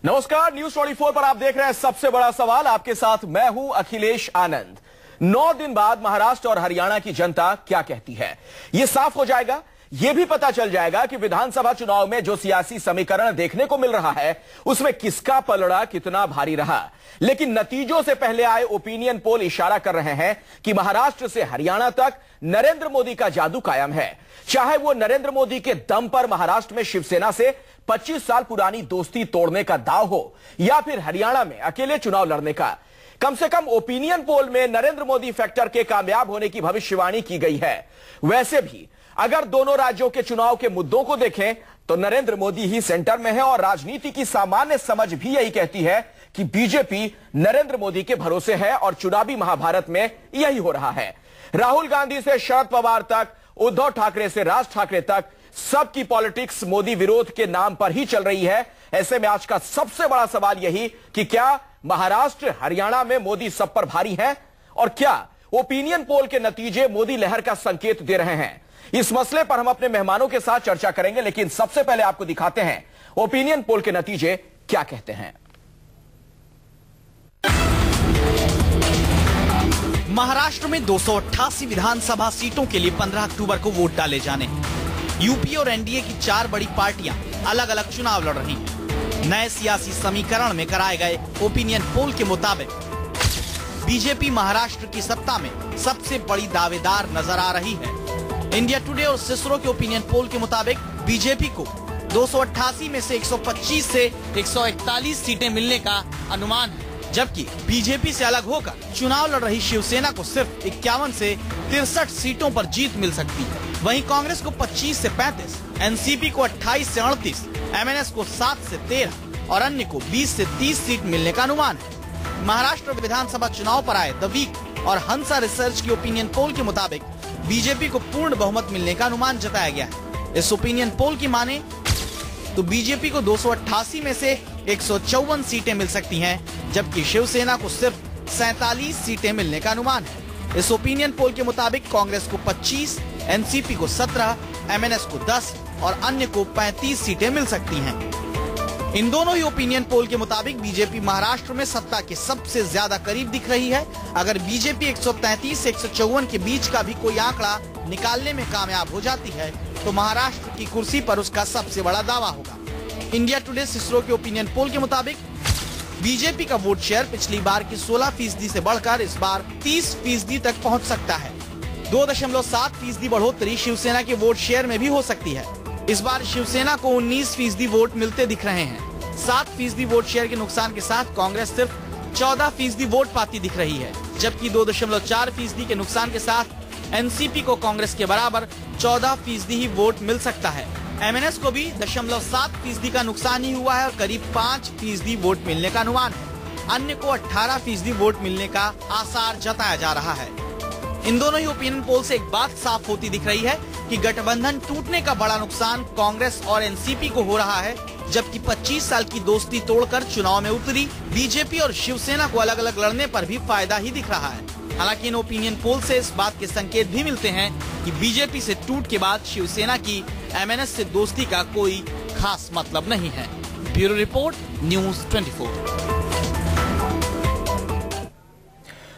नमस्कार, न्यूज 24 पर आप देख रहे हैं सबसे बड़ा सवाल। आपके साथ मैं हूं अखिलेश आनंद। 9 दिन बाद महाराष्ट्र और हरियाणा की जनता क्या कहती है, यह साफ हो जाएगा। यह भी पता चल जाएगा कि विधानसभा चुनाव में जो सियासी समीकरण देखने को मिल रहा है उसमें किसका पलड़ा कितना भारी रहा। लेकिन नतीजों से पहले आए ओपिनियन पोल इशारा कर रहे हैं कि महाराष्ट्र से हरियाणा तक नरेंद्र मोदी का जादू कायम है। चाहे वो नरेंद्र मोदी के दम पर महाराष्ट्र में शिवसेना से 25 साल पुरानी दोस्ती तोड़ने का दाव हो या फिर हरियाणा में अकेले चुनाव लड़ने का। कम से कम ओपिनियन पोल में नरेंद्र मोदी फैक्टर के कामयाब होने की भविष्यवाणी की गई है। वैसे भी अगर दोनों राज्यों के चुनाव के मुद्दों को देखें तो नरेंद्र मोदी ही सेंटर में है और राजनीति की सामान्य समझ भी यही कहती है कि बीजेपी नरेंद्र मोदी के भरोसे है और चुनावी महाभारत में यही हो रहा है। राहुल गांधी से शरद पवार तक, उद्धव ठाकरे से राज ठाकरे तक, सबकी पॉलिटिक्स मोदी विरोध के नाम पर ही चल रही है। ऐसे में आज का सबसे बड़ा सवाल यही कि क्या महाराष्ट्र हरियाणा में मोदी सब पर भारी है और क्या ओपिनियन पोल के नतीजे मोदी लहर का संकेत दे रहे हैं। इस मसले पर हम अपने मेहमानों के साथ चर्चा करेंगे, लेकिन सबसे पहले आपको दिखाते हैं ओपिनियन पोल के नतीजे क्या कहते हैं। महाराष्ट्र में 288 विधानसभा सीटों के लिए 15 अक्टूबर को वोट डाले जाने हैं। यूपी और एनडीए की 4 बड़ी पार्टियां अलग अलग चुनाव लड़ रही हैं। नए सियासी समीकरण में कराए गए ओपिनियन पोल के मुताबिक बीजेपी महाराष्ट्र की सत्ता में सबसे बड़ी दावेदार नजर आ रही है। इंडिया टुडे और सिसरो के ओपिनियन पोल के मुताबिक बीजेपी को 288 में से 125 से 141 सीटें मिलने का अनुमान है, जबकि बीजेपी से अलग होकर चुनाव लड़ रही शिवसेना को सिर्फ 51 से 63 सीटों पर जीत मिल सकती है। वहीं कांग्रेस को 25 से 35, एनसीपी को 28 से 38, एमएनएस को 7 से 13 और अन्य को 20 से 30 सीट मिलने का अनुमान है। महाराष्ट्र विधानसभा चुनाव पर आए द वीक और हंसा रिसर्च की ओपिनियन पोल के मुताबिक बीजेपी को पूर्ण बहुमत मिलने का अनुमान जताया गया है। इस ओपिनियन पोल की माने तो बीजेपी को 288 में से 154 सीटें मिल सकती हैं, जबकि शिवसेना को सिर्फ 47 सीटें मिलने का अनुमान है। इस ओपिनियन पोल के मुताबिक कांग्रेस को 25, एनसीपी को 17, एमएनएस को 10 और अन्य को 35 सीटें मिल सकती हैं। इन दोनों ही ओपिनियन पोल के मुताबिक बीजेपी महाराष्ट्र में सत्ता के सबसे ज्यादा करीब दिख रही है। अगर बीजेपी 133 से 154 के बीच का भी कोई आंकड़ा निकालने में कामयाब हो जाती है तो महाराष्ट्र की कुर्सी पर उसका सबसे बड़ा दावा होगा। इंडिया टुडे सिसरो के ओपिनियन पोल के मुताबिक बीजेपी का वोट शेयर पिछली बार की 16% से बढ़कर इस बार 30% तक पहुंच सकता है। 2.7% बढ़ोतरी शिवसेना के वोट शेयर में भी हो सकती है। इस बार शिवसेना को 19% वोट मिलते दिख रहे हैं। 7% वोट शेयर के नुकसान के साथ कांग्रेस सिर्फ 14% वोट पाती दिख रही है, जबकि 2.4% के नुकसान के साथ एनसीपी को कांग्रेस के बराबर 14% ही वोट मिल सकता है। एमएनएस को भी 0.7% का नुकसान ही हुआ है और करीब 5% वोट मिलने का अनुमान है। अन्य को 18% वोट मिलने का आसार जताया जा रहा है। इन दोनों ही ओपिनियन पोल से एक बात साफ होती दिख रही है कि गठबंधन टूटने का बड़ा नुकसान कांग्रेस और एनसीपी को हो रहा है, जबकि 25 साल की दोस्ती तोड़कर चुनाव में उतरी बीजेपी और शिवसेना को अलग अलग लड़ने पर भी फायदा ही दिख रहा है। हालांकि इन ओपिनियन पोल से इस बात के संकेत भी मिलते हैं कि बीजेपी से टूट के बाद शिवसेना की एमएनएस से दोस्ती का कोई खास मतलब नहीं है। Bureau report, news 24।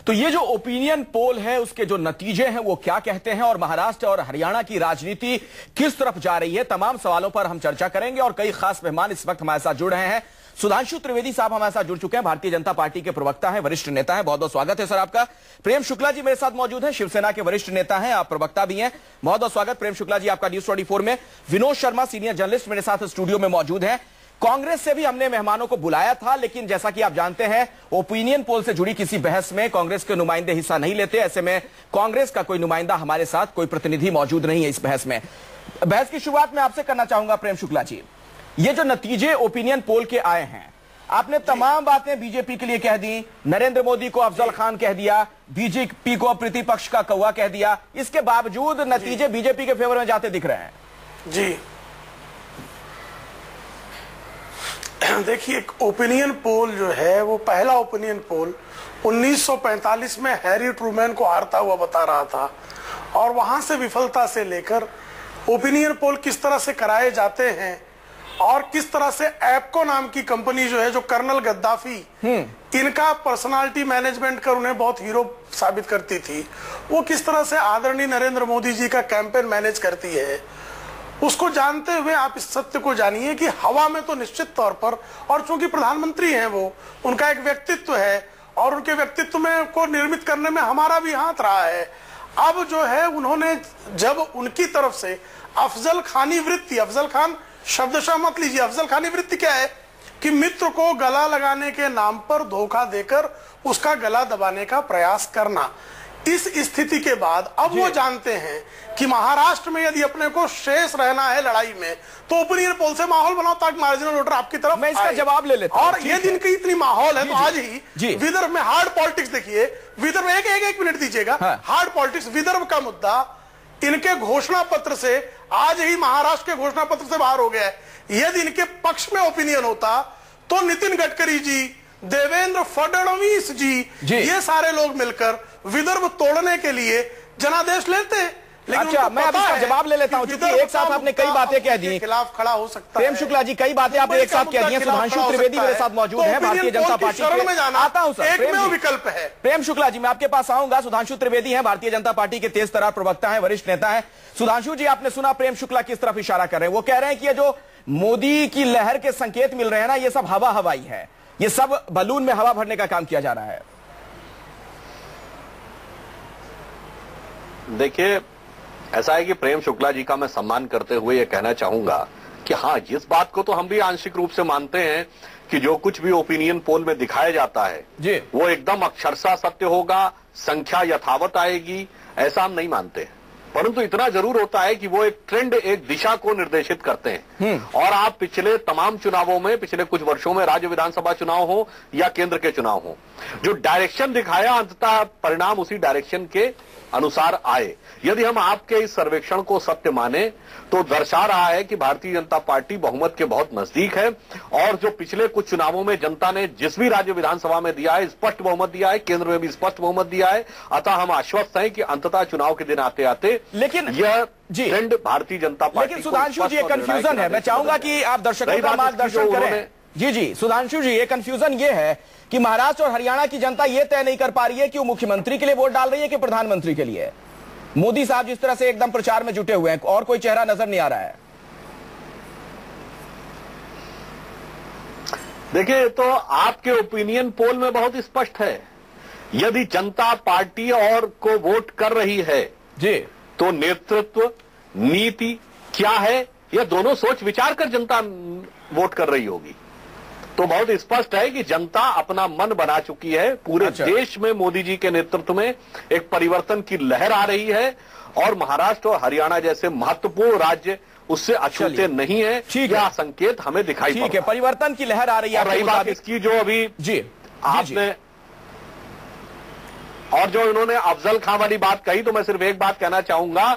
तो ये जो ओपिनियन पोल है उसके जो नतीजे हैं वो क्या कहते हैं और महाराष्ट्र और हरियाणा की राजनीति किस तरफ जा रही है, तमाम सवालों पर हम चर्चा करेंगे। और कई खास मेहमान इस वक्त हमारे साथ जुड़ रहे हैं। सुधांशु त्रिवेदी साहब हमारे साथ जुड़ चुके हैं, भारतीय जनता पार्टी के प्रवक्ता हैं, वरिष्ठ नेता हैं। बहुत बहुत स्वागत है सर आपका। प्रेम शुक्ला जी मेरे साथ मौजूद हैं, शिवसेना के वरिष्ठ नेता हैं, आप प्रवक्ता भी हैं। बहुत बहुत स्वागत प्रेम शुक्ला जी आपका न्यूज 24 में। विनोद शर्मा सीनियर जर्नलिस्ट मेरे साथ स्टूडियो में मौजूद हैं। कांग्रेस से भी हमने मेहमानों को बुलाया था, लेकिन जैसा कि आप जानते हैं ओपिनियन पोल से जुड़ी किसी बहस में कांग्रेस के नुमाइंदे हिस्सा नहीं लेते। ऐसे में कांग्रेस का कोई नुमाइंदा हमारे साथ, कोई प्रतिनिधि मौजूद नहीं है इस बहस में। बहस की शुरुआत मैं आपसे करना चाहूंगा प्रेम शुक्ला जी। ये जो नतीजे ओपिनियन पोल के आए हैं, आपने तमाम बातें बीजेपी के लिए कह दी, नरेंद्र मोदी को अफजल खान कह दिया, बीजेपी को प्रतिपक्ष का कौवा कह दिया, इसके बावजूद नतीजे बीजेपी के फेवर में जाते दिख रहे हैं। जी देखिए, एक ओपिनियन पोल जो है वो पहला ओपिनियन पोल 1945 में हैरी ट्रूमैन को हारता हुआ बता रहा था और वहां से विफलता से लेकर ओपिनियन पोल किस तरह से कराए जाते हैं और किस तरह से एप्को नाम की कंपनी जो है, जो कर्नल गद्दाफी इनका पर्सनालिटी मैनेजमेंट कर उन्हें बहुत हीरो साबित करती थी, वो किस तरह से आदरणीय नरेंद्र मोदी जी का कैंपेन मैनेज करती है, उसको जानते हुए आप इस सत्य को जानिए कि हवा में तो निश्चित तौर पर, और चूंकि प्रधानमंत्री हैं वो, उनका एक व्यक्तित्व है और उनके व्यक्तित्व में को निर्मित करने में हमारा भी हाथ रहा है। अब जो है उन्होंने जब उनकी तरफ से अफजल खानी वृत्ति, अफजल खान शब्दशः मत लीजिए, अफजल खानी वृत्ति क्या है कि मित्र को गला लगाने के नाम पर धोखा देकर उसका गला दबाने का प्रयास करना। इस स्थिति के बाद अब वो जानते हैं कि महाराष्ट्र में यदि अपने को शेष रहना है लड़ाई में, तो ओपिनियन पोल से माहौल बनाओ ताकि मार्जिनल वोटर आपकी तरफ मैं इसका जवाब ले लेता हूं। और ये दिन की इतनी माहौल है तो आज ही विदर्भ में हार्ड पॉलिटिक्स देखिए, विदर्भ में एक मिनट दीजिएगा, हार्ड पॉलिटिक्स, विदर्भ का मुद्दा इनके घोषणा पत्र से आज ही महाराष्ट्र के घोषणा पत्र से बाहर हो गया है। यदि इनके पक्ष में ओपिनियन होता तो नितिन गडकरी जी, देवेंद्र फडणवीस जी, ये सारे लोग मिलकर विदर्भ तोड़ने के लिए जनादेश लेते। लेकिन अच्छा, मैं अब इसका जवाब ले लेता हूं, क्योंकि एक साथ आपने कई बातें कह दी, खिलाफ खड़ा हो सकता है। प्रेम शुक्ला जी, कई बातें आपने एक साथ कह दी हैं। सुधांशु त्रिवेदी मेरे साथ मौजूद है, भारतीय जनता पार्टी के। आता हूं सर, एकमेव विकल्प है। प्रेम शुक्ला जी, मैं आपके पास आऊंगा। सुधांशु त्रिवेदी हैं, भारतीय जनता पार्टी के तेज तर्रार प्रवक्ता हैं, वरिष्ठ नेता हैं। सुधांशु जी, आपने सुना प्रेम शुक्ला किस तरफ इशारा कर रहे हैं? वो कह रहे हैं कि ये जो मोदी की लहर के संकेत मिल रहे हैं ना, ये सब हवा हवाई है, ये सब बलून में हवा भरने का काम किया जा रहा है। देखिए, ऐसा है कि प्रेम शुक्ला जी का मैं सम्मान करते हुए ये कहना चाहूंगा कि हाँ, इस बात को तो हम भी आंशिक रूप से मानते हैं कि जो कुछ भी ओपिनियन पोल में दिखाया जाता है जी, वो एकदम अक्षरशः सत्य होगा, संख्या यथावत आएगी, ऐसा हम नहीं मानते। परंतु इतना जरूर होता है कि वो एक ट्रेंड, एक दिशा को निर्देशित करते हैं। और आप पिछले तमाम चुनावों में, पिछले कुछ वर्षों में, राज्य विधानसभा चुनाव हो या केंद्र के चुनाव हो, जो डायरेक्शन दिखाया अंततः परिणाम उसी डायरेक्शन के अनुसार आए। यदि हम आपके इस सर्वेक्षण को सत्य माने तो दर्शा रहा है कि भारतीय जनता पार्टी बहुमत के बहुत नजदीक है, और जो पिछले कुछ चुनावों में जनता ने जिस भी राज्य विधानसभा में दिया है, स्पष्ट बहुमत दिया है, केंद्र में भी स्पष्ट बहुमत दिया है। अतः हम आश्वस्त हैं कि अंततः चुनाव के दिन आते आते लेकिन यह ट्रेंड भारतीय जनता पार्टी, लेकिन सुधांशु जी, ये कंफ्यूजन है, मैं चाहूंगा कि आप दर्शकों का मार्गदर्शन करें। जी सुधांशु जी, ये कंफ्यूजन ये है कि महाराष्ट्र और हरियाणा की जनता ये तय नहीं कर पा रही है कि वो मुख्यमंत्री के लिए वोट डाल रही है कि प्रधानमंत्री के लिए। मोदी साहब जिस तरह से एकदम प्रचार में जुटे हुए हैं और कोई चेहरा नजर नहीं आ रहा है। देखिए, तो आपके ओपिनियन पोल में बहुत स्पष्ट है, यदि जनता पार्टी और को वोट कर रही है जी, तो नेतृत्व, नीति क्या है, यह दोनों सोच विचार कर जनता वोट कर रही होगी। तो बहुत स्पष्ट है कि जनता अपना मन बना चुकी है। पूरे देश में मोदी जी के नेतृत्व में एक परिवर्तन की लहर आ रही है, और महाराष्ट्र और हरियाणा जैसे महत्वपूर्ण राज्य उससे अछूते नहीं है। यह संकेत हमें दिखाई पड़ रहा है। ठीक है, परिवर्तन की लहर आ रही है। रही बात इसकी जो अभी जी आपने और जो इन्होंने अफजल खान वाली बात कही, तो मैं सिर्फ एक बात कहना चाहूंगा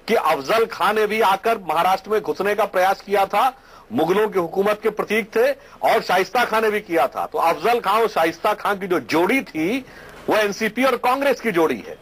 कि अफजल खान ने भी आकर महाराष्ट्र में घुसने का प्रयास किया था, मुगलों की हुकूमत के प्रतीक थे, और शाइस्ता खान ने भी किया था। तो अफजल खान और शाइस्ता खान की जो जोड़ी थी वो एनसीपी और कांग्रेस की जोड़ी है,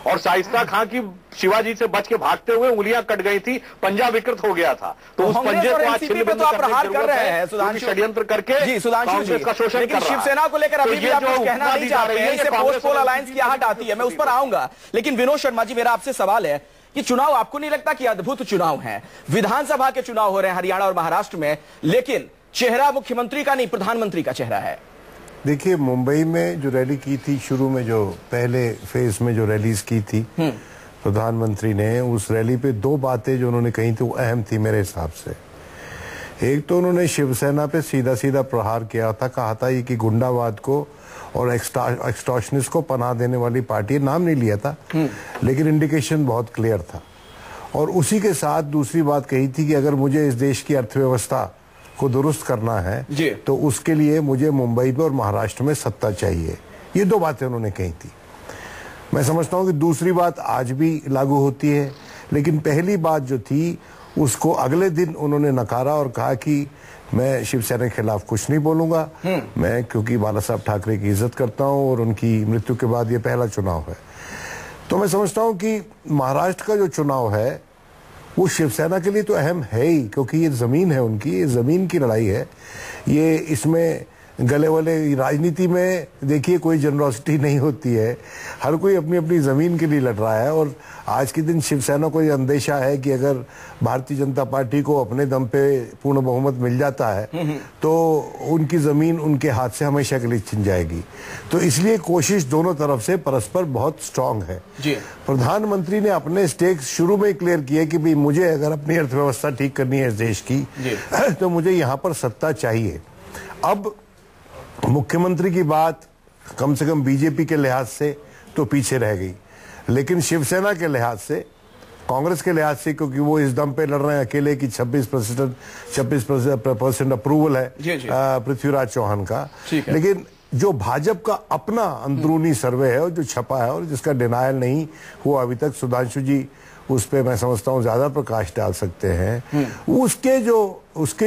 और शाइस्ता खान की शिवाजी से बच के भागते हुए उंगलियां कट गई थी, पंजा विकृत हो गया था। तो उस पंजे को आज तो आप प्रहार कर रहे हैं सुधांशु, षड्यंत्र करके जी सुधांशु जी का शोषण कर रहा है। शिवसेना को लेकर अभी भी आप कुछ कहना नहीं चाह रहे हैं, इसे पोस्ट पोल अलायंस की आहट आती है, मैं उस पर आऊंगा। लेकिन विनोद शर्मा जी, मेरा आपसे सवाल है कि चुनाव आपको नहीं लगता कि अद्भुत चुनाव है? विधानसभा के चुनाव हो रहे हैं हरियाणा और महाराष्ट्र में, लेकिन चेहरा मुख्यमंत्री का नहीं, प्रधानमंत्री का चेहरा है। देखिए, मुंबई में जो रैली की थी, शुरू में जो पहले फेज में जो रैलीज की थी प्रधानमंत्री ने, उस रैली पे दो बातें जो उन्होंने कही थी वो अहम थी मेरे हिसाब से। एक तो उन्होंने शिवसेना पे सीधा सीधा प्रहार किया था, कहा था ये कि गुंडावाद को और एक्सटॉर्शनिस्ट को पनाह देने वाली पार्टी, नाम नहीं लिया था लेकिन इंडिकेशन बहुत क्लियर था। और उसी के साथ दूसरी बात कही थी कि अगर मुझे इस देश की अर्थव्यवस्था को दुरुस्त करना है तो उसके लिए मुझे मुंबई में और महाराष्ट्र में सत्ता चाहिए। ये दो बातें उन्होंने कही थी। मैं समझता हूं कि दूसरी बात आज भी लागू होती है, लेकिन पहली बात जो थी उसको अगले दिन उन्होंने नकारा और कहा कि मैं शिवसेना के खिलाफ कुछ नहीं बोलूंगा, मैं क्योंकि बाला साहब ठाकरे की इज्जत करता हूं और उनकी मृत्यु के बाद ये पहला चुनाव है। तो मैं समझता हूं कि महाराष्ट्र का जो चुनाव है वो शिवसेना के लिए तो अहम है ही, क्योंकि ये जमीन है उनकी, ये जमीन की लड़ाई है। ये इसमें गले वाले राजनीति में देखिए कोई जनरॉसिटी नहीं होती है, हर कोई अपनी अपनी जमीन के लिए लड़ रहा है। और आज के दिन शिवसेना को यह अंदेशा है कि अगर भारतीय जनता पार्टी को अपने दम पे पूर्ण बहुमत मिल जाता है तो उनकी जमीन उनके हाथ से हमेशा के लिए छिन जाएगी। तो इसलिए कोशिश दोनों तरफ से परस्पर बहुत स्ट्रांग है जी। प्रधानमंत्री ने अपने स्टेक्स शुरू में ही क्लियर किए कि भाई मुझे अगर अपनी अर्थव्यवस्था ठीक करनी है इस देश की तो मुझे यहाँ पर सत्ता चाहिए। अब मुख्यमंत्री की बात कम से कम बीजेपी के लिहाज से तो पीछे रह गई, लेकिन शिवसेना के लिहाज से, कांग्रेस के लिहाज से, क्योंकि वो इस दम पे लड़ रहे हैं अकेले की 26% अप्रूवल है पृथ्वीराज चौहान का। लेकिन जो भाजपा का अपना अंदरूनी सर्वे है और जो छपा है और जिसका डिनायल नहीं हुआ अभी तक, सुधांशु जी उस पे मैं समझता हूँ ज्यादा प्रकाश डाल सकते हैं। उसके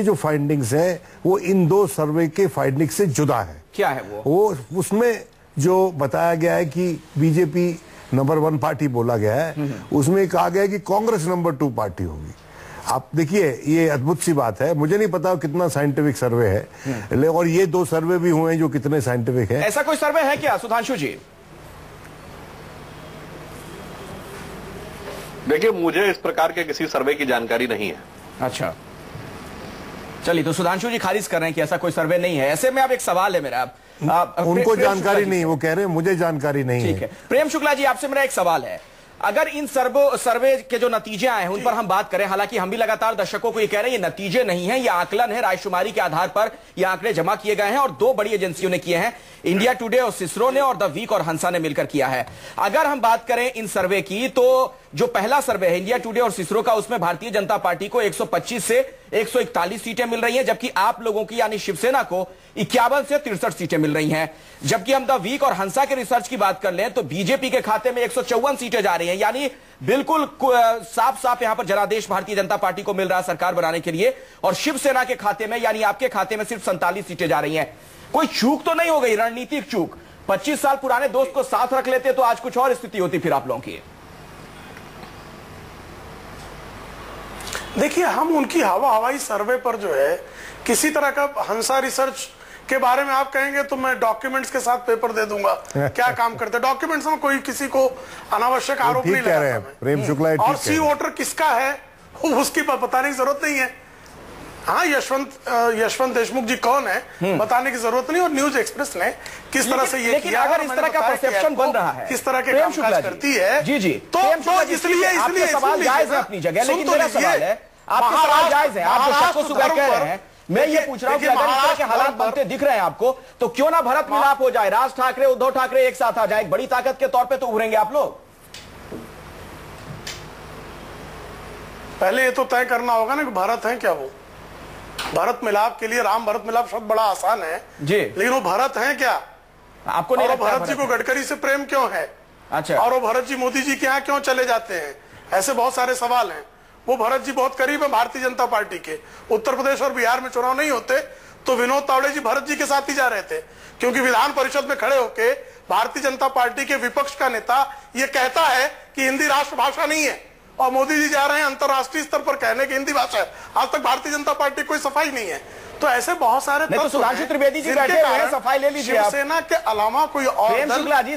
जो फाइंडिंग्स हैं वो इन दो सर्वे के फाइंडिंग से जुदा है। क्या है वो उसमें जो बताया गया है कि बीजेपी नंबर 1 पार्टी बोला गया है, उसमें कहा गया है कि कांग्रेस नंबर 2 पार्टी होगी। आप देखिए ये अद्भुत सी बात है, मुझे नहीं पता कितना साइंटिफिक सर्वे है, और ये 2 सर्वे भी हुए हैं जो कितने साइंटिफिक है। ऐसा कोई सर्वे है क्या सुधांशु जी? देखिए मुझे इस प्रकार के किसी सर्वे की जानकारी नहीं है। अच्छा चलिए, तो सुधांशु जी खारिज कर रहे हैं कि ऐसा कोई सर्वे नहीं है। ऐसे में अब एक सवाल है मेरा, उनको जानकारी नहीं, वो कह रहे हैं मुझे जानकारी नहीं है। ठीक है प्रेम शुक्ला जी, आपसे मेरा एक सवाल है, अगर इन सर्वे के जो नतीजे आए हैं उन पर हम बात करें, हालांकि हम भी लगातार दर्शकों को ये कह रहे हैं ये नतीजे नहीं है, ये आकलन है, रायशुमारी के आधार पर ये आंकड़े जमा किए गए हैं और 2 बड़ी एजेंसियों ने किए हैं, इंडिया टुडे और सिसरो ने और द वीक और हंसा ने मिलकर किया है। अगर हम बात करें इन सर्वे की, तो जो पहला सर्वे है इंडिया टुडे और सिसरो का, उसमें भारतीय जनता पार्टी को 125 से 141 सीटें मिल रही हैं, जबकि आप लोगों की यानी शिवसेना को 51 से 63 सीटें मिल रही हैं। जबकि हम द वीक और हंसा के रिसर्च की बात कर लें तो बीजेपी के खाते में 154 सीटें जा रही हैं, यानी बिल्कुल साफ साफ यहां पर जनादेश भारतीय जनता पार्टी को मिल रहा है सरकार बनाने के लिए, और शिवसेना के खाते में यानी आपके खाते में सिर्फ 47 सीटें जा रही हैं। कोई चूक तो नहीं हो गई, रणनीतिक चूक? 25 साल पुराने दोस्त को साथ रख लेते तो आज कुछ और स्थिति होती फिर आप लोगों की। देखिए हम उनकी हवाई सर्वे पर जो है किसी तरह का हंसा रिसर्च के बारे में आप कहेंगे तो मैं डॉक्यूमेंट्स के साथ पेपर दे दूंगा क्या काम करते। डॉक्यूमेंट्स में कोई किसी को अनावश्यक आरोप नहीं लगाता। प्रेम शुक्ला और सी वोटर किसका है उसकी बताने की जरूरत नहीं है। हाँ, यशवंत देशमुख जी कौन है बताने की जरूरत नहीं, और न्यूज एक्सप्रेस ने किस तरह से ये किया, अगर इस तरह का परसेप्शन बन रहा है, किस तरह के कामकाज करती है जी जी, तो इसलिए सवाल जायज है अपनी जगह, लेकिन मेरा सवाल है, आपके सवाल जायज है, आप जो सबको सुबह कह रहे हैं, मैं ये पूछ रहा हूं कि अगर इस तरह के हालात बनते दिख रहे हैं आपको, तो क्यों ना भरत मिलाप हो जाए, राज ठाकरे उद्धव ठाकरे एक साथ आ जाए, बड़ी ताकत के तौर पे तो उभरेंगे आप लोग। पहले ये तो तय करना होगा ना कि भारत है क्या वो। भारत मिलाप के लिए राम भरत मिलाप शब्द बड़ा आसान है जी, लेकिन वो भारत है क्या? आपको नहीं लगता भरत जी को गडकरी से प्रेम क्यों है? अच्छा, और वो भरत जी मोदी जी के यहाँ क्यों चले जाते हैं? ऐसे बहुत सारे सवाल हैं। वो भरत जी बहुत करीब है भारतीय जनता पार्टी के। उत्तर प्रदेश और बिहार में चुनाव नहीं होते तो विनोद तावड़े जी भरत जी के साथ ही जा रहे थे, क्योंकि विधान परिषद में खड़े होके भारतीय जनता पार्टी के विपक्ष का नेता ये कहता है कि हिंदी राष्ट्रभाषा नहीं है, और मोदी जी जा रहे हैं अंतर्राष्ट्रीय स्तर पर कहने की हिंदी भाषा है। आज तक भारतीय जनता पार्टी कोई सफाई नहीं है। तो ऐसे बहुत सारे तो सुधांशु त्रिवेदी जी बैठे हुए हैं, सफाई ले लीजिए। शिवसेना के अलावा कोई और जी,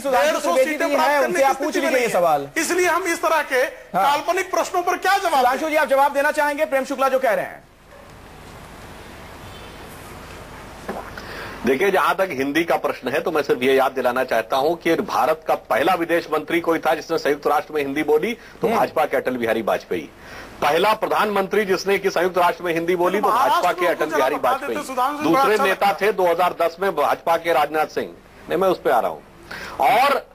सुधांशु त्रिवेदी जी हैं, उनसे आप पूछ लीजिए ये सवाल। इसलिए हम इस तरह के काल्पनिक प्रश्नों पर क्या जवाब? सुधांशु जी आप जवाब देना चाहेंगे प्रेम शुक्ला जो कह रहे हैं? देखिए, जहां तक हिंदी का प्रश्न है तो मैं सिर्फ ये याद दिलाना चाहता हूं कि भारत का पहला विदेश मंत्री कोई था जिसने संयुक्त राष्ट्र में हिंदी बोली तो भाजपा के अटल बिहारी वाजपेयी। पहला प्रधानमंत्री जिसने कि संयुक्त राष्ट्र में हिंदी बोली तो भाजपा के अटल बिहारी वाजपेयी। दूसरे नेता थे 2010 में भाजपा के राजनाथ सिंह ने, मैं उस पर आ रहा हूं। और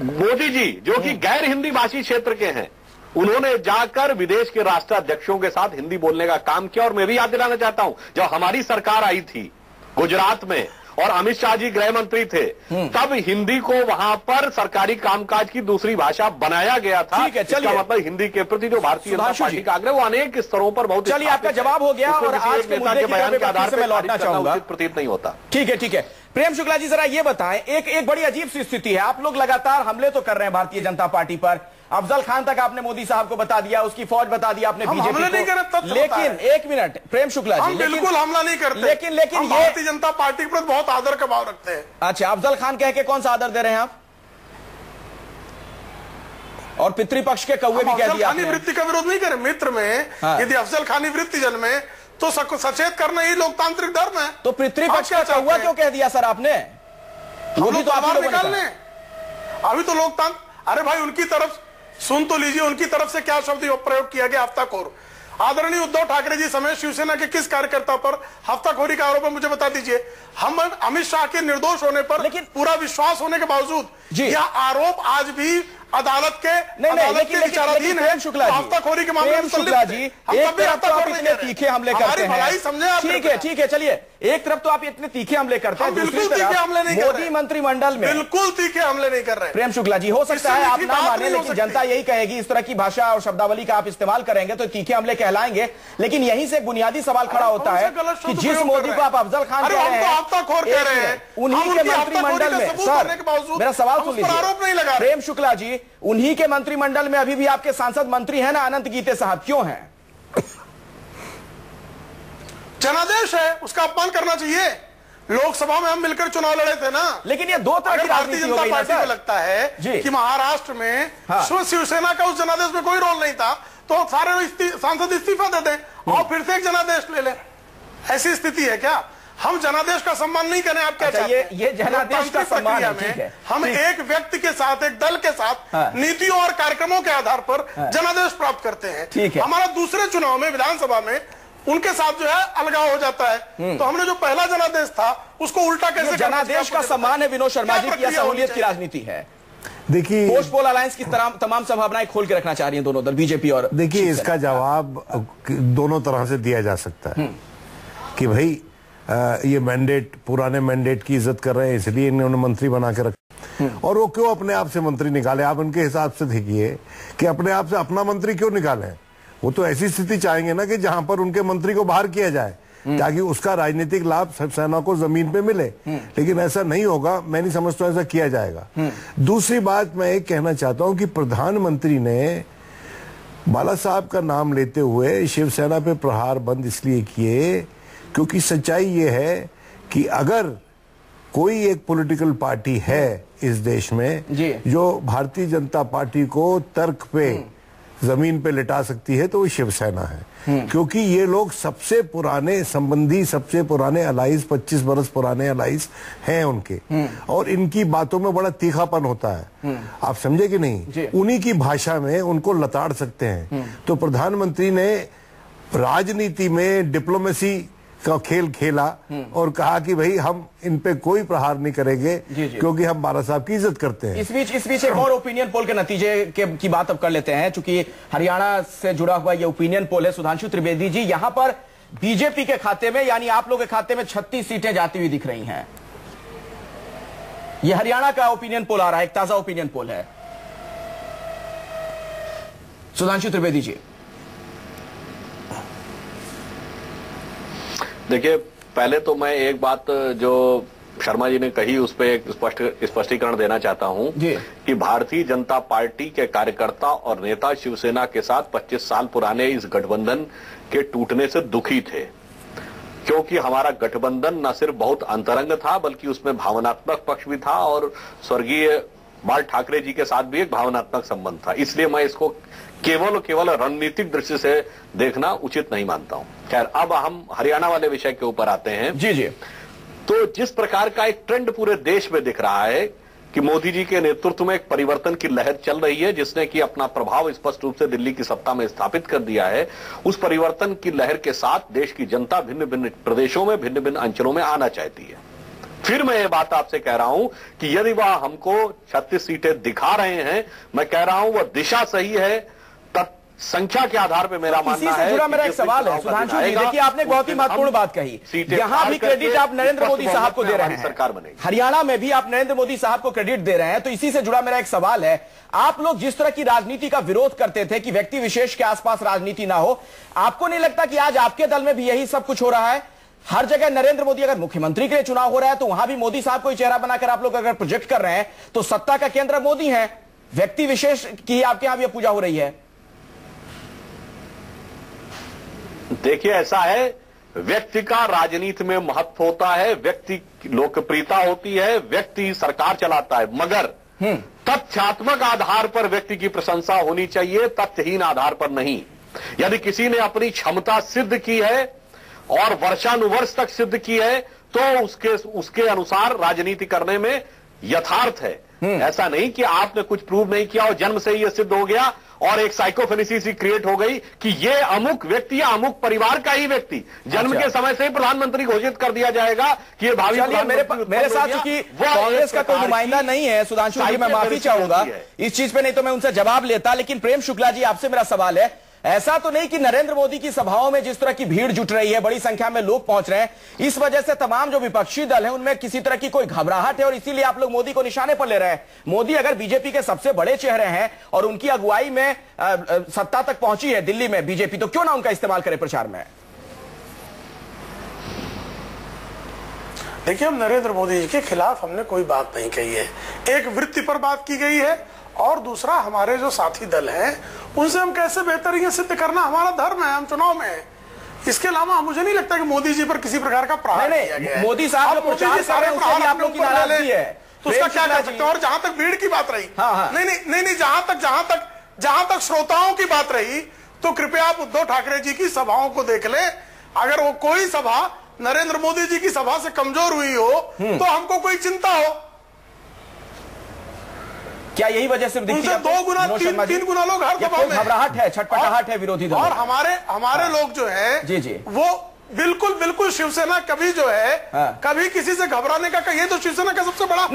मोदी जी जो कि गैर हिंदी भाषी क्षेत्र के हैं, उन्होंने जाकर विदेश के राष्ट्राध्यक्षों के साथ हिंदी बोलने का काम किया। और मैं भी याद दिलाना चाहता हूं, जब हमारी सरकार आई थी गुजरात में और अमित शाह जी गृह मंत्री थे, तब हिंदी को वहां पर सरकारी कामकाज की दूसरी भाषा बनाया गया था। ठीक है, चलिए, मतलब हिंदी के प्रति जो भारतीय जनता पार्टी का आग्रह वो अनेक स्तरों पर बहुत। चलिए, आपका जवाब हो गया और आज के मुद्दे के बयान के आधार पर मैं लौटना चाहूंगा, प्रतीत नहीं होता। ठीक है, ठीक है। प्रेम शुक्ला जी जरा ये बताएं, एक बड़ी अजीब सी स्थिति है, आप लोग लगातार हमले तो कर रहे हैं भारतीय जनता पार्टी पर, अफजल खान तक आपने मोदी साहब को बता दिया, उसकी फौज बता दिया आपने बीजेपी को, लेकिन एक मिनट प्रेम शुक्ला जी, बिल्कुल हमला नहीं करते, लेकिन भारतीय जनता पार्टी पर बहुत आदर का भाव रखते हैं। अच्छा, अफजल खान कह के कौन सा आदर दे रहे हैं आप? और पितृपक्ष के कौवे भी कह दिया आपने। वृत्ति का विरोध नहीं करें, मित्र में यदि अफजल खानी वृत्ति जन्मे तो सचेत करना ही लोकतांत्रिक धर्म है। तो पितृपक्ष का कौवा क्यों कह दिया सर आपने? वो भी तो आप निकालने अभी तो लोकतंत्र, अरे भाई उनकी तरफ सुन तो लीजिए, उनकी तरफ से क्या शब्द प्रयोग किया गया, हफ्ताखोर। आदरणीय उद्धव ठाकरे जी समेत शिवसेना के किस कार्यकर्ता पर हफ्ताखोरी का आरोप है मुझे बता दीजिए। हम अमित शाह के निर्दोष होने पर लेकिन पूरा विश्वास होने के बावजूद यह आरोप आज भी अदालत के विचाराधीन है। हफ्ताखोरी के मामले में शुक्ला जी, एक तरफ तो आप इतने तीखे हमले करते हैं, ठीक है चलिए, एक तरफ तो आप इतने तीखे हमले करते हैं, बिल्कुल तीखे हमले नहीं कर रहे, मोदी मंत्रिमंडल में बिल्कुल तीखे हमले नहीं कर रहे। प्रेम शुक्ला जी, हो सकता है आप ना माने, लेकिन जनता यही कहेगी, इस तरह की भाषा और शब्दावली का आप इस्तेमाल करेंगे तो तीखे हमले कहलाएंगे। लेकिन यहीं से बुनियादी सवाल खड़ा होता है कि जिस मोदी को आप अफजल खान कह रहे हैं, उन्हीं के मंत्रिमंडल में, सर मेरा सवाल सुन लीजिए प्रेम शुक्ला जी, उन्हीं के मंत्रिमंडल में अभी भी आपके सांसद मंत्री हैं ना अनंत गीते साहब, क्यों हैं? जनादेश है, उसका अपमान करना चाहिए। लोकसभा में हम मिलकर चुनाव लड़े थे ना। लेकिन ये दो तरह की भारतीय जनता पार्टी को लगता है कि महाराष्ट्र में शिवसेना का उस जनादेश में कोई रोल नहीं था, तो सारे सांसद इस्तीफा दे दें और फिर से एक जनादेश ले लें, ऐसी स्थिति है क्या? हम जनादेश का सम्मान नहीं करें, आप क्या चाहते हैं? ये जनादेश का सम्मान है, हम एक व्यक्ति के साथ, एक दल के साथ नीतियों और कार्यक्रमों के आधार पर जनादेश प्राप्त करते हैं। हमारा दूसरे चुनाव में विधानसभा में उनके साथ जो है अलगाव हो जाता है, तो हमने जो पहला जनादेश था उसको उल्टा कैसे? जनादेश का सम्मान है विनोद शर्मा जी की सहूलियत की राजनीति है। देखिए, पोस्ट पोल अलायंस की तमाम संभावनाएं खोल के रखना चाह रही हैं दोनों दल, बीजेपी और। देखिए, इसका जवाब दोनों तरह से दिया जा सकता है कि भाई ये मैंडेट, पुराने मैंडेट की इज्जत कर रहे हैं इसलिए इन्होंने मंत्री बना के रखा, और वो क्यों अपने आप से मंत्री निकाले? आप उनके हिसाब से देखिए कि अपने आप से अपना मंत्री क्यों निकाले? वो तो ऐसी स्थिति चाहेंगे ना कि जहां पर उनके मंत्री को बाहर किया जाए ताकि उसका राजनीतिक लाभ सेना को जमीन पे मिले, लेकिन ऐसा नहीं होगा, मैं नहीं समझता ऐसा किया जाएगा। दूसरी बात मैं एक कहना चाहता हूं कि प्रधानमंत्री ने बाला साहब का नाम लेते हुए शिवसेना पे प्रहार बंद इसलिए किए क्योंकि सच्चाई ये है कि अगर कोई एक पॉलिटिकल पार्टी है इस देश में जो भारतीय जनता पार्टी को तर्क पे जमीन पे लिटा सकती है तो वो शिवसेना है, क्योंकि ये लोग सबसे पुराने संबंधी, सबसे पुराने अलाइज, 25 बरस पुराने अलाइज हैं उनके, और इनकी बातों में बड़ा तीखापन होता है, आप समझे कि नहीं? उन्हीं की भाषा में उनको लताड़ सकते हैं। तो प्रधानमंत्री ने राजनीति में डिप्लोमेसी का खेल खेला और कहा कि भाई हम इन पे कोई प्रहार नहीं करेंगे क्योंकि हम बाला साहब की इज्जत करते हैं। इस बीच एक और ओपिनियन पोल के नतीजे की बात अब कर लेते हैं, चूंकि हरियाणा से जुड़ा हुआ ये ओपिनियन पोल है। सुधांशु त्रिवेदी जी, यहां पर बीजेपी के खाते में, यानी आप लोग के खाते में 36 सीटें जाती हुई दिख रही हैं। यह हरियाणा का ओपिनियन पोल आ रहा है, एक ताजा ओपिनियन पोल है। सुधांशु त्रिवेदी जी, देखिए, पहले तो मैं एक बात जो शर्मा जी ने कही उस पर एक स्पष्टीकरण देना चाहता हूं कि भारतीय जनता पार्टी के कार्यकर्ता और नेता शिवसेना के साथ 25 साल पुराने इस गठबंधन के टूटने से दुखी थे, क्योंकि हमारा गठबंधन न सिर्फ बहुत अंतरंग था बल्कि उसमें भावनात्मक पक्ष भी था और स्वर्गीय बाल ठाकरे जी के साथ भी एक भावनात्मक संबंध था। इसलिए मैं इसको केवल रणनीतिक दृष्टि से देखना उचित नहीं मानता हूं। खैर, अब हम हरियाणा वाले विषय के ऊपर आते हैं। जी। तो जिस प्रकार का एक ट्रेंड पूरे देश में दिख रहा है कि मोदी जी के नेतृत्व में एक परिवर्तन की लहर चल रही है जिसने कि अपना प्रभाव स्पष्ट रूप से दिल्ली की सत्ता में स्थापित कर दिया है, उस परिवर्तन की लहर के साथ देश की जनता भिन्न भिन्न प्रदेशों में, भिन्न भिन्न अंचलों में आना चाहती है। फिर मैं ये बात आपसे कह रहा हूं कि यदि वह हमको 36 सीटें दिखा रहे हैं, मैं कह रहा हूं वह दिशा सही है, तब संख्या के आधार पर मेरा मानना है। जुड़ा मेरा एक सवाल है सुधांशु जी, देखिए आपने बहुत ही महत्वपूर्ण बात कही, यहां भी क्रेडिट आप नरेंद्र मोदी साहब को दे रहे हैं, सरकार बनेगी, हरियाणा में भी आप नरेंद्र मोदी साहब को क्रेडिट दे रहे हैं। तो इसी से जुड़ा मेरा एक सवाल है, आप लोग जिस तरह की राजनीति का विरोध करते थे कि व्यक्ति विशेष के आसपास राजनीति ना हो, आपको नहीं लगता कि आज आपके दल में भी यही सब कुछ हो रहा है? हर जगह नरेंद्र मोदी, अगर मुख्यमंत्री के लिए चुनाव हो रहा है तो वहां भी मोदी साहब को ही चेहरा बनाकर आप लोग अगर प्रोजेक्ट कर रहे हैं तो सत्ता का केंद्र मोदी है, व्यक्ति विशेष की आपके यहां भी पूजा हो रही है। देखिए, ऐसा है, व्यक्ति का राजनीति में महत्व होता है, व्यक्ति की लोकप्रियता होती है, व्यक्ति सरकार चलाता है, मगर तथ्यात्मक आधार पर व्यक्ति की प्रशंसा होनी चाहिए, तथ्यहीन आधार पर नहीं। यदि किसी ने अपनी क्षमता सिद्ध की है और वर्षानुवर्ष तक सिद्ध की है तो उसके अनुसार राजनीति करने में यथार्थ है। ऐसा नहीं कि आपने कुछ प्रूव नहीं किया और जन्म से ही यह सिद्ध हो गया और एक साइकोफेनेसिस क्रिएट हो गई कि ये अमुक व्यक्ति या अमुक परिवार का ही व्यक्ति जन्म के समय से ही प्रधानमंत्री घोषित कर दिया जाएगा कि ये भावी मेरे साथ चूंकि कांग्रेस का कोई नुमाइंदा नहीं है सुधांशु जी, मैं माफी चाहूंगा इस चीज पे, नहीं तो मैं उनसे जवाब लेता। लेकिन प्रेम शुक्ला जी, आपसे मेरा सवाल है, ऐसा तो नहीं कि नरेंद्र मोदी की सभाओं में जिस तरह की भीड़ जुट रही है, बड़ी संख्या में लोग पहुंच रहे हैं, इस वजह से तमाम जो विपक्षी दल है उनमें किसी तरह की कोई घबराहट है और इसीलिए आप लोग मोदी को निशाने पर ले रहे हैं? मोदी अगर बीजेपी के सबसे बड़े चेहरे हैं और उनकी अगुवाई में सत्ता तक पहुंची है दिल्ली में बीजेपी, तो क्यों ना उनका इस्तेमाल करे प्रचार में? देखिए, हम नरेंद्र मोदी जी के खिलाफ हमने कोई बात नहीं कही है। एक वृत्ति पर बात की गई है और दूसरा हमारे जो साथी दल हैं उनसे हम कैसे बेहतर ये सिद्ध करना हमारा धर्म है, हम चुनाव में है। इसके अलावा मुझे नहीं लगता कि मोदी जी पर किसी प्रकार का प्रहार किया गया है। मोदी साहब जो प्रचार कर रहे हैं उससे आप लोगों की नाराजगी है तो उसका क्या कर सकते हैं? और जहां तक भीड़ की बात रही, नहीं, जहां तक श्रोताओं की बात रही, तो कृपया आप उद्धव ठाकरे जी की सभाओं को देख ले। अगर वो कोई सभा नरेंद्र मोदी जी की सभा से कमजोर हुई हो तो हमको कोई चिंता हो। क्या यही वजह से दिखती है? 2 गुना 3 गुना लोग हर सभा में घबराहट है, छटपटाहट है विरोधी दल और हमारे लोग जो है जी वो बिल्कुल शिवसेना कभी जो है कभी किसी से घबराने का, ये तो शिवसेना का सबसे बड़ा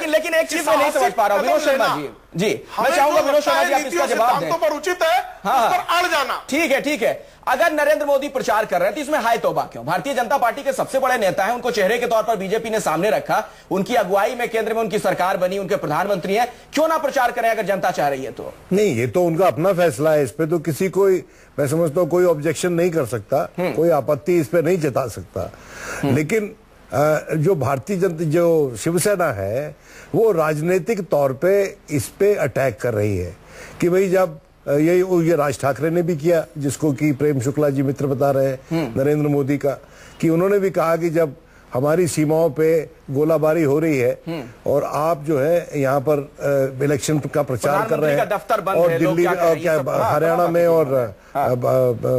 लेकिन एक चीज मैं नहीं समझ पा रहा हूं विनोद शर्मा जी, मैं चाहूंगा विनोद शर्मा जी आप इसका जवाब दें। पर उचित है उस पर अड़ जाना। ठीक है। अगर नरेंद्र मोदी प्रचार कर रहे हैं तो इसमें हाय तौबा क्यों? भारतीय जनता पार्टी के सबसे बड़े नेता हैं, उनको चेहरे के तौर पर बीजेपी ने सामने रखा, उनकी अगुवाई में केंद्र में उनकी सरकार बनी, उनके प्रधानमंत्री हैं, क्यों ना प्रचार करें अगर जनता चाह रही है तो? नहीं, ये तो उनका अपना फैसला है, इस पे तो किसी कोई, मैं समझता हूं कोई ऑब्जेक्शन नहीं कर सकता, कोई आपत्ति इस पे नहीं जता सकता। लेकिन जो भारतीय जनता, जो शिवसेना है, वो राजनीतिक तौर पे इस पे अटैक कर रही है कि भाई जब ये राज ठाकरे ने भी किया, जिसको कि प्रेम शुक्ला जी मित्र बता रहे हैं नरेंद्र मोदी का, कि उन्होंने भी कहा कि जब हमारी सीमाओं पे गोलाबारी हो रही है और आप जो है यहाँ पर इलेक्शन का प्रचार कर रहे हैं और दिल्ली और क्या हरियाणा में और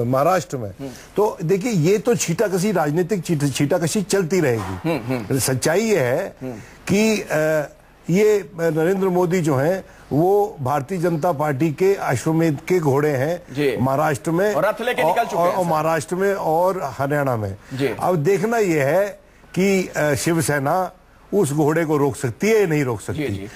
महाराष्ट्र में, तो देखिए ये तो छीटाकशी, राजनीतिक छीटाकशी चलती रहेगी। सच्चाई ये है कि ये नरेंद्र मोदी जो हैं वो भारतीय जनता पार्टी के अश्वमेध के घोड़े हैं महाराष्ट्र में और रथ लेके निकल चुके हैं और महाराष्ट्र में और हरियाणा में। अब देखना यह है कि शिवसेना उस घोड़े को रोक सकती है या नहीं रोक सकती।